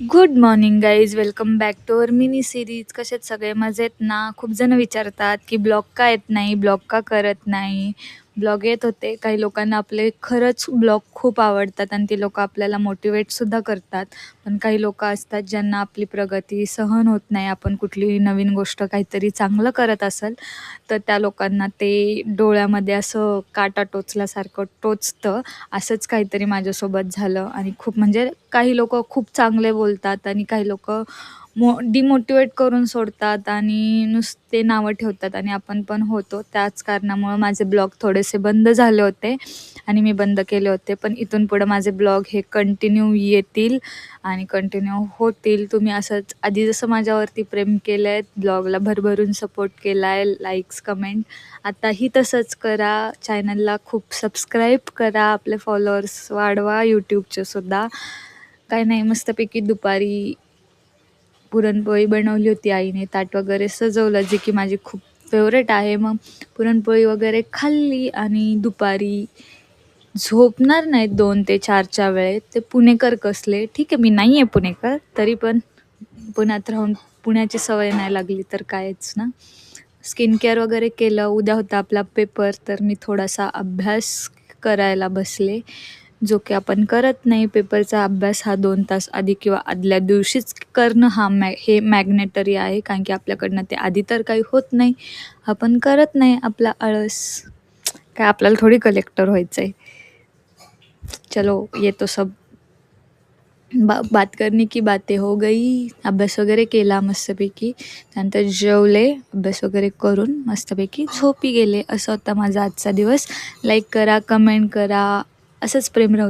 Good morning guys, welcome back to our mini series. कशात सगळे मजेत ना? खूप जण विचारतात की ब्लॉग का येत नाही, ब्लॉग का करत नाही. ब्लॉग येत होते. काही लोकांना आपले खरंच ब्लॉग खूप आवडतात आणि ती लोकं आपल्याला मोटिवेटसुद्धा करतात. पण काही लोकं असतात ज्यांना आपली प्रगती सहन होत नाही. आपण कुठलीही नवीन गोष्ट काहीतरी चांगलं करत असेल तर त्या लोकांना ते डोळ्यामध्ये असं काटा टोचल्यासारखं टोचतं. असंच काहीतरी माझ्यासोबत झालं आणि खूप म्हणजे काही लोकं खूप चांगले बोलतात आणि काही लोकं डिमोटिवेट करून सोडतात आणि नुसते नावं ठेवतात आणि आपण पण होतो. त्याच कारणामुळं माझे ब्लॉग थोडेसे बंद झाले होते आणि मी बंद केले होते. पण इथून पुढं माझे ब्लॉग हे कंटिन्यू येतील आणि कंटिन्यू होतील. तुम्ही असंच आधी जसं माझ्यावरती प्रेम केलं आहे, ब्लॉगला भरभरून सपोर्ट केला आहे, लाईक्स, कमेंट, आताही तसंच करा. चॅनलला खूप सबस्क्राईब करा. आपले फॉलोअर्स वाढवा यूट्यूबचे सुद्धा. काही नाही, मस्तपैकी दुपारी पुरणपोळी बनवली होती आईने. ताट वगैरे सजवलं, जे की माझी खूप फेवरेट आहे. मग पुरणपोळी वगैरे खाल्ली आणि दुपारी झोपणार नाहीत 2 ते 4च्या वेळेत. ते पुणेकर कसले. ठीक आहे, मी नाही आहे पुणेकर, तरी पण पुण्यात राहून पुण्याची सवय नाही लागली तर कायच ना. स्किन केअर वगैरे केलं. उद्या होता आपला पेपर, तर मी थोडासा अभ्यास करायला बसले, जो की आपण करत नाही. पेपरचा अभ्यास हा 2 तास आधी किंवा आदल्या दिवशीच करणं हे मॅग्नेटरी आहे, कारण की आपल्याकडनं ते आधी तर काही होत नाही. आपण करत नाही, आपला आळस. काय आपल्याला थोडी कलेक्टर व्हायचं आहे. चलो, ये तो सब बात करने की बातें हो गई. अभ्यास वगैरे केला मस्तपैकी. त्यानंतर जेवले, अभ्यास वगैरे करून मस्तपैकी झोपी गेले. असा होता माझा आजचा दिवस. लाईक करा, कमेंट करा. असंच प्रेम राहू द्या.